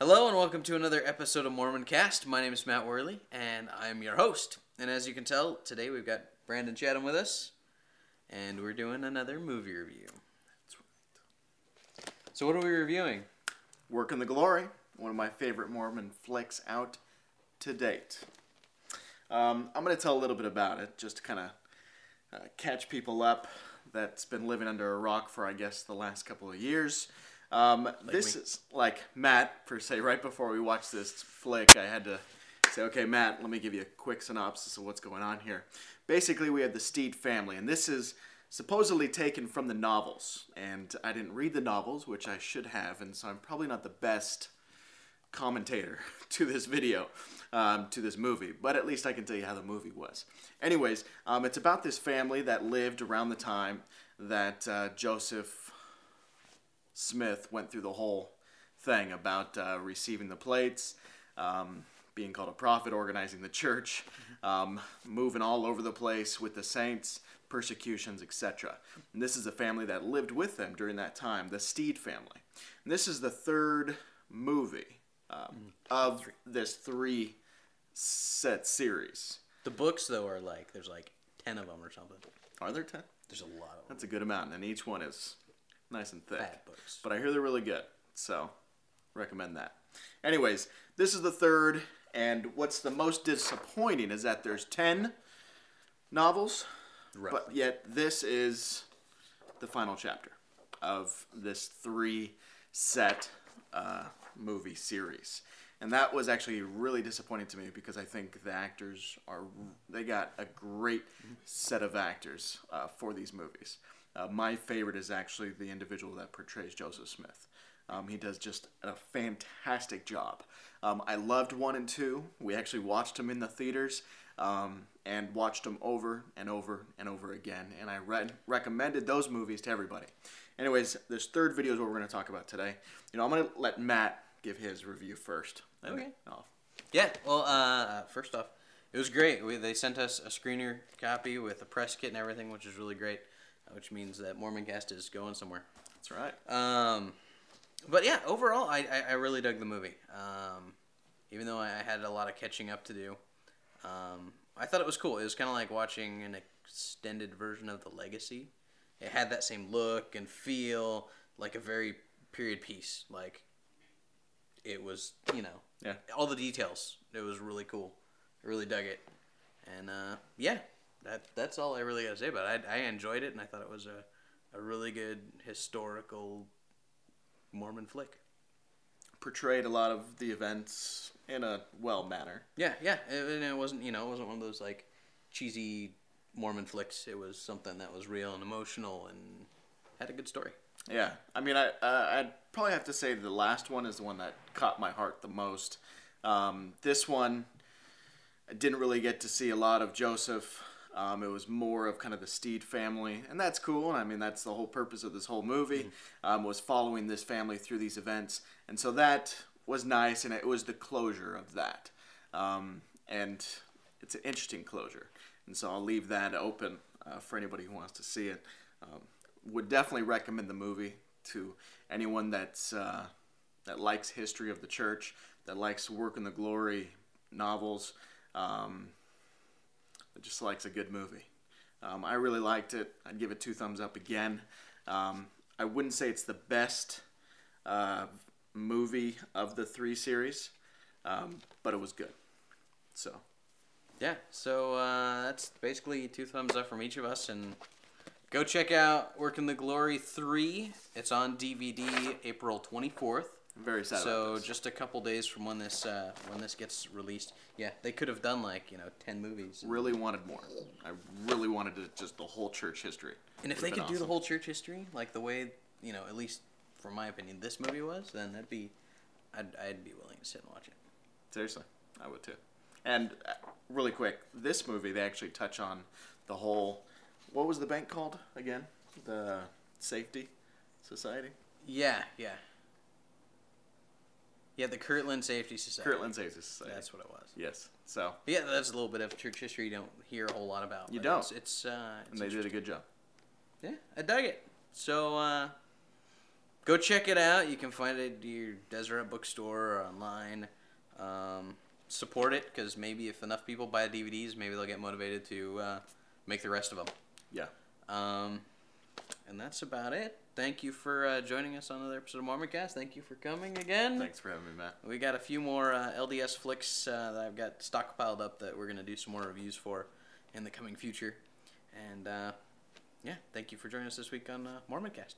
Hello and welcome to another episode of MormonCast. My name is Matt Worley and I'm your host. And as you can tell, today we've got Brandon Chatham with us and we're doing another movie review. That's right. So what are we reviewing? Work in the Glory, one of my favorite Mormon flicks out to date. I'm going to tell a little bit about it, just to kind of catch people up that's been living under a rock for, I guess, the last couple of years. This is like Matt, per se, right before we watched this flick, I had to say, okay, Matt, let me give you a quick synopsis of what's going on here. Basically, we have the Steed family, and this is supposedly taken from the novels. And I didn't read the novels, which I should have, and so I'm probably not the best commentator to this video, to this movie, but at least I can tell you how the movie was. Anyways, it's about this family that lived around the time that Joseph Smith went through the whole thing about receiving the plates, being called a prophet, organizing the church, moving all over the place with the saints, persecutions, etc. And this is a family that lived with them during that time, the Steed family. And this is the third movie of this three-set series. The books, though, are like, there's like 10 of them or something. Are there 10? There's a lot of them. That's a good amount, and each one is nice and thick. Bad books. But I hear they're really good, so recommend that. Anyways, this is the third, and what's the most disappointing is that there's 10 novels, but yet this is the final chapter of this three-set movie series. And that was actually really disappointing to me because I think the actors they got a great set of actors for these movies. My favorite is actually the individual that portrays Joseph Smith. He does just a fantastic job. I loved 1 and 2. We actually watched them in the theaters and watched them over and over and over again. And I recommended those movies to everybody. Anyways, this third video is what we're going to talk about today. I'm going to let Matt give his review first. Okay. Yeah, well, first off, it was great. They sent us a screener copy with a press kit and everything, which is really great, which means that MormonCast is going somewhere. That's right. But yeah, overall, I really dug the movie. Even though I had a lot of catching up to do, I thought it was cool. It was kind of like watching an extended version of The Legacy. It had that same look and feel, like a very period piece. Like, it was, yeah, all the details. It was really cool. I really dug it. And, yeah, that's all I really got to say about it. I enjoyed it, and I thought it was a really good historical Mormon flick. Portrayed a lot of the events in a well manner. Yeah. And it wasn't, it wasn't one of those, like, cheesy Mormon flicks. It was something that was real and emotional and had a good story. Yeah, I mean, I'd probably have to say the last one is the one that caught my heart the most. This one, I didn't really get to see a lot of Joseph. It was more of kind of the Steed family, and that's cool. I mean, that's the whole purpose of this whole movie, was following this family through these events. And so that was nice, and it was the closure of that. And it's an interesting closure. And so I'll leave that open for anybody who wants to see it. Would definitely recommend the movie to anyone that's that likes history of the church, that likes Work in the Glory novels, that just likes a good movie. I really liked it. I'd give it 2 thumbs up again. I wouldn't say it's the best movie of the 3 series, but it was good. So, yeah. So that's basically 2 thumbs up from each of us, and go check out Work in the Glory 3. It's on DVD April 24th. I'm very sad so about this. Just a couple days from when this gets released. Yeah, they could have done 10 movies. Really wanted more. I really wanted just the whole church history. And if they could do the whole church history, like the way, at least from my opinion, this movie was, then I'd be willing to sit and watch it. Seriously, I would too. And really quick, this movie, they actually touch on the whole, what was the bank called again? The Safety Society? Yeah. Yeah, the Kirtland Safety Society. Kirtland Safety Society. That's what it was. Yes. So. But yeah, that's a little bit of church history you don't hear a whole lot about. You don't. It's and they did a good job. Yeah, I dug it. So, go check it out. You can find it at your Deseret bookstore or online. Support it, because maybe if enough people buy DVDs, maybe they'll get motivated to make the rest of them. Yeah. And that's about it. Thank you for joining us on another episode of MormonCast. Thank you for coming again. Thanks for having me, Matt. We got a few more LDS flicks that I've got stockpiled up that we're going to do some more reviews for in the coming future. And, yeah, thank you for joining us this week on MormonCast.